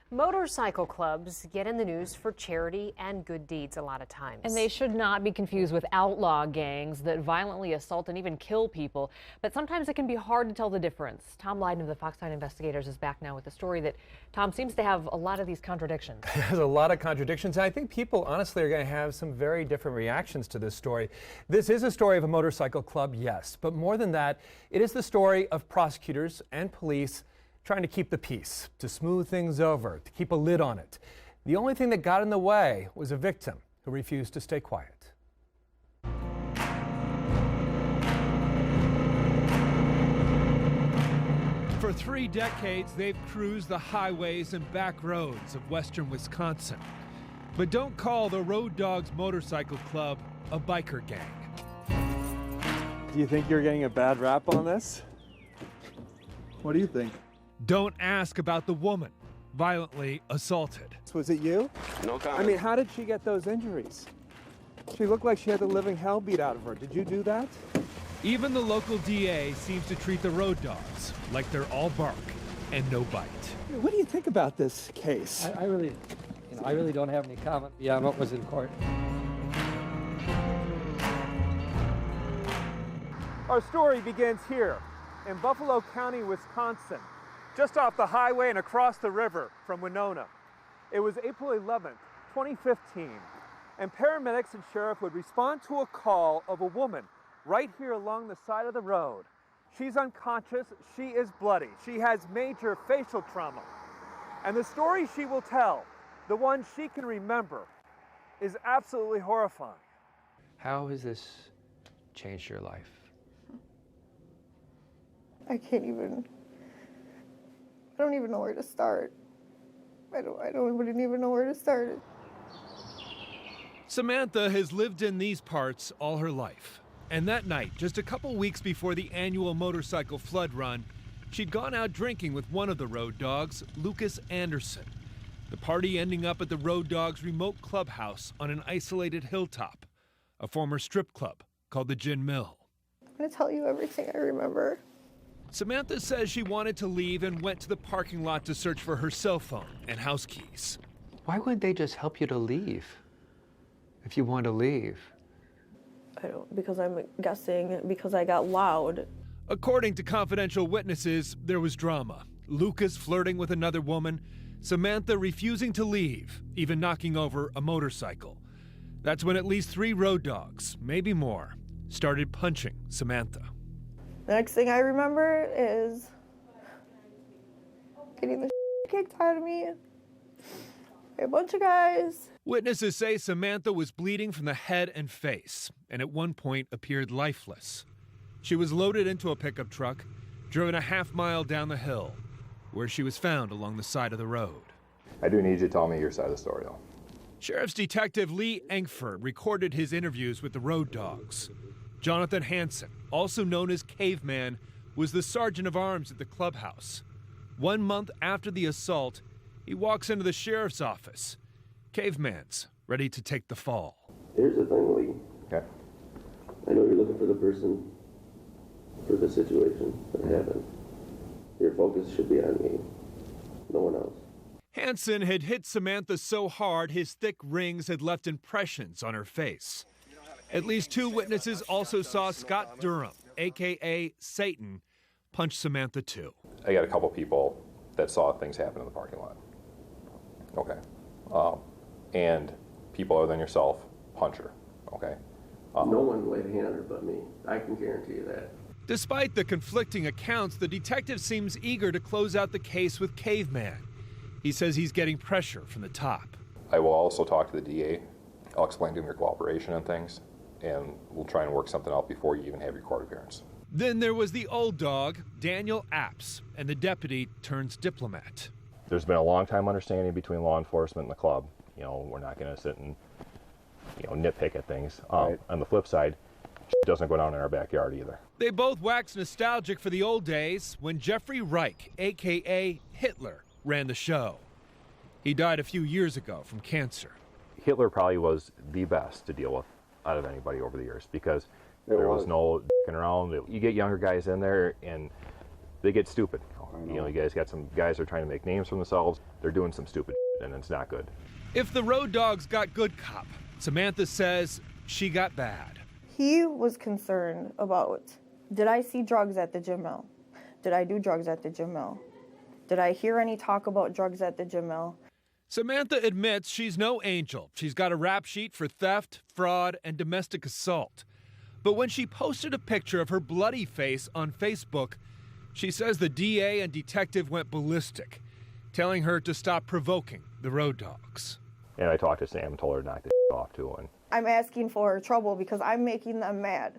Motorcycle clubs get in the news for charity and good deeds a lot of times. And they should not be confused with outlaw gangs that violently assault and even kill people. But sometimes it can be hard to tell the difference. Tom Lydon of the Fox 9 Investigators is back now with a story that, Tom, seems to have a lot of these contradictions. There's a lot of contradictions. I think people, honestly, are going to have some very different reactions to this story. This is a story of a motorcycle club, yes. But more than that, it is the story of prosecutors and police trying to keep the peace, to smooth things over, to keep a lid on it. The only thing that got in the way was a victim who refused to stay quiet. For 3 decades, they've cruised the highways and back roads of western Wisconsin. But don't call the Road Dogs Motorcycle Club a biker gang. Do you think you're getting a bad rap on this? What do you think? Don't ask about the woman violently assaulted. Was it you? No comment. I mean, how did she get those injuries? She looked like she had the living hell beat out of her. Did you do that? Even the local DA seems to treat the Road Dogs like they're all bark and no bite. What do you think about this case? I really don't have any comment beyond what was in court. Our story begins here in Buffalo County, Wisconsin, just off the highway and across the river from Winona. It was April 11th, 2015, and paramedics and sheriff would respond to a call of a woman right here along the side of the road. She's unconscious, she is bloody, she has major facial trauma. And the story she will tell, the one she can remember, is absolutely horrifying. How has this changed your life? I don't even know where to start. I wouldn't even know where to start. Samantha has lived in these parts all her life. And that night, just a couple weeks before the annual motorcycle flood run, she'd gone out drinking with one of the Road Dogs, Lucas Anderson. The party ending up at the Road Dogs' remote clubhouse on an isolated hilltop, a former strip club called the Gin Mill. I'm gonna tell you everything I remember. Samantha says she wanted to leave and went to the parking lot to search for her cell phone and house keys. Why wouldn't they just help you to leave if you want to leave? Because I'm guessing because I got loud. According to confidential witnesses, there was drama. Lucas flirting with another woman, Samantha refusing to leave, even knocking over a motorcycle. That's when at least 3 Road Dogs, maybe more, started punching Samantha. The next thing I remember is getting the kicked out of me by a bunch of guys. Witnesses say Samantha was bleeding from the head and face, and at one point appeared lifeless. She was loaded into a pickup truck, driven a half-mile down the hill, where she was found along the side of the road. I do need you to tell me your side of the story, though. Sheriff's Detective Lee Engford recorded his interviews with the Road Dogs. Jonathan Hansen, also known as Caveman, was the sergeant of arms at the clubhouse. 1 month after the assault, he walks into the sheriff's office. Caveman's ready to take the fall. Here's the thing, Lee. Okay. I know you're looking for the person for the situation that happened. Your focus should be on me, no one else. Hansen had hit Samantha so hard his thick rings had left impressions on her face. At least 2 witnesses also saw Scott Durham, a.k.a. Satan, punch Samantha too. I got a couple people that saw things happen in the parking lot. Okay. And people other than yourself punch her. Okay. No one laid a hand on her but me. I can guarantee you that. Despite the conflicting accounts, the detective seems eager to close out the case with Caveman. He says he's getting pressure from the top. I will also talk to the DA. I'll explain to him your cooperation and things, and we'll try and work something out before you even have your court appearance. Then there was the old dog, Daniel Apps, and the deputy turns diplomat. There's been a long time understanding between law enforcement and the club. You know, we're not going to sit and, nitpick at things. Right. On the flip side, doesn't go down in our backyard either. They both wax nostalgic for the old days when Jeffrey Reich, a.k.a. Hitler, ran the show. He died a few years ago from cancer. Hitler probably was the best to deal with out of anybody over the years because there was no dicking around. You get younger guys in there and they get stupid. You know, you guys got some guys that are trying to make names for themselves. They're doing some stupid shit, and it's not good. If the road dogs got good cop, Samantha says she got bad. He was concerned about, did I see drugs at the gym mill? Did I do drugs at the gym mill? Did I hear any talk about drugs at the gym mill? Samantha admits she's no angel. She's got a rap sheet for theft, fraud, and domestic assault. But when she posted a picture of her bloody face on Facebook, she says the DA and detective went ballistic, telling her to stop provoking the road dogs. And I talked to Sam and told her to knock the off too. And I'm asking for trouble because I'm making them mad.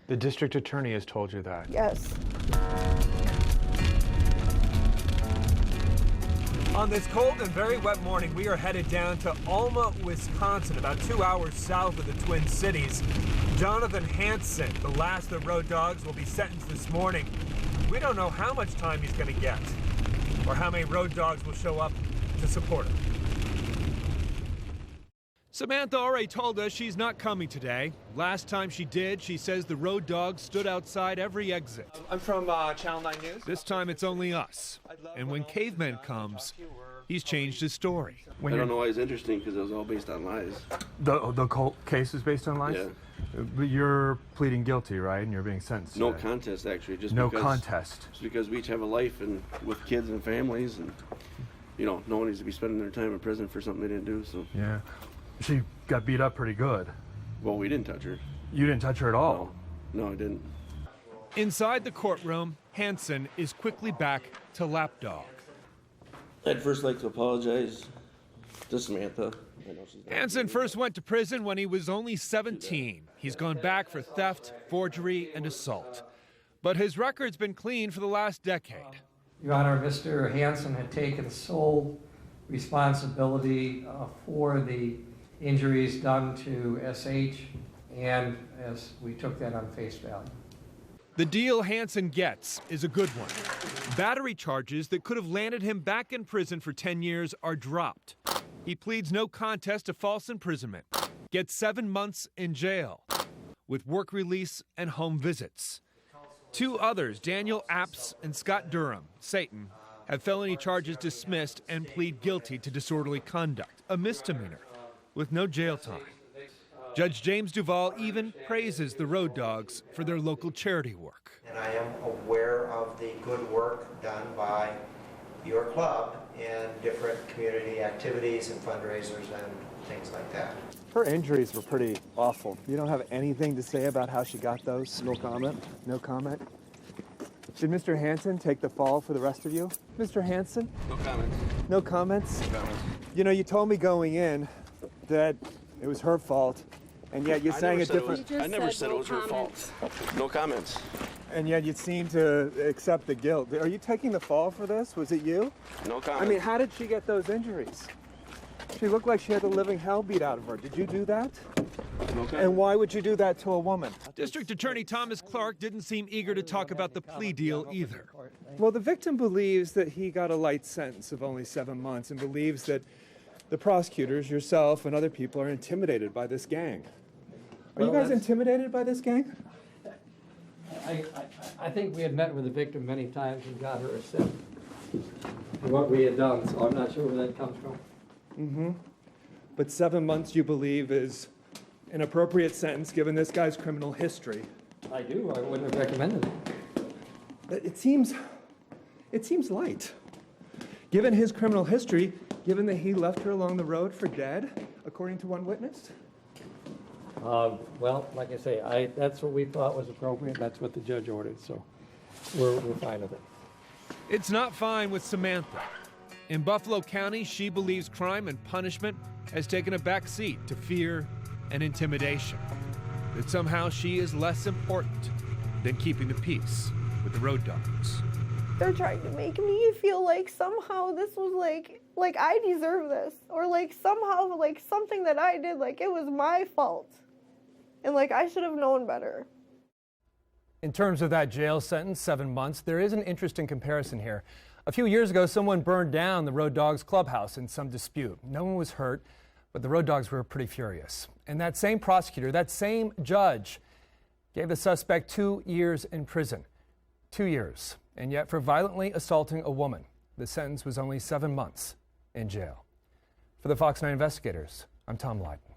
The district attorney has told you that? Yes. On this cold and very wet morning, we are headed down to Alma, Wisconsin, about 2 hours south of the Twin Cities. Jonathan Hansen, the last of the road dogs, will be sentenced this morning. We don't know how much time he's going to get or how many road dogs will show up to support him. Samantha already told us she's not coming today. Last time she did, she says the road dogs stood outside every exit. I'm from Channel 9 News. This time it's only us. And when Caveman comes, he's changed his story. I don't know why it's interesting, because it was all based on lies. The case is based on lies? Yeah. But you're pleading guilty, right? And you're being sentenced No today. contest, actually. Just No because, contest. Just because we each have a life and with kids and families, and you know, no one needs to be spending their time in prison for something they didn't do. So. Yeah. She got beat up pretty good. Well, we didn't touch her. You didn't touch her at all? No, I didn't. Inside the courtroom, Hansen is quickly back to lapdog. I'd first like to apologize to Samantha. I know she's not Hansen first went to prison when he was only 17. He's gone back for theft, forgery, and assault. But his record's been clean for the last decade. Your Honor, Mr. Hansen had taken sole responsibility for the injuries done to SH, and as we took that on face value. The deal Hansen gets is a good one. Battery charges that could have landed him back in prison for 10 years are dropped. He pleads no contest to false imprisonment, gets 7 months in jail, with work release and home visits. Two others, Daniel Apps and Scott Durham, Satan, have felony charges dismissed and plead guilty to disorderly conduct, a misdemeanor, with no jail time. Judge James Duvall even praises the road dogs for their local charity work. And I am aware of the good work done by your club in different community activities and fundraisers and things like that. Her injuries were pretty awful. You don't have anything to say about how she got those? No comment. No comment. Did Mr. Hansen take the fall for the rest of you? Mr. Hansen? No comments. No comments? No comments. You know, you told me going in that it was her fault, and yet you're saying a different... I never said it was her fault. No comments. And yet you seem to accept the guilt. Are you taking the fall for this? Was it you? No comments. I mean, how did she get those injuries? She looked like she had the living hell beat out of her. Did you do that? No comments. And why would you do that to a woman? District Attorney Thomas Clark didn't seem eager to talk about the plea deal either. Well, the victim believes that he got a light sentence of only 7 months and believes that the prosecutors, yourself, and other people are intimidated by this gang. Are you guys intimidated by this gang? I think we had met with the victim many times and got her accept for what we had done, so I'm not sure where that comes from. Mm-hmm. But 7 months, you believe, is an appropriate sentence given this guy's criminal history. I do. I wouldn't have recommended it. It seems light. Given his criminal history, given that he left her along the road for dead, according to one witness? Well, like I say, that's what we thought was appropriate. That's what the judge ordered, so we're fine with it. It's not fine with Samantha. In Buffalo County, she believes crime and punishment has taken a back seat to fear and intimidation. That somehow she is less important than keeping the peace with the road dogs. They're trying to make me feel like somehow this was like I deserve this, or like somehow like something that I did, like it was my fault. And like I should have known better. In terms of that jail sentence, 7 months, there is an interesting comparison here. A few years ago, someone burned down the Road Dogs clubhouse in some dispute. No one was hurt, but the Road Dogs were pretty furious. And that same prosecutor, that same judge, gave the suspect 2 years in prison. 2 years And yet, for violently assaulting a woman, the sentence was only 7 months in jail. For the Fox 9 investigators, I'm Tom Lydon.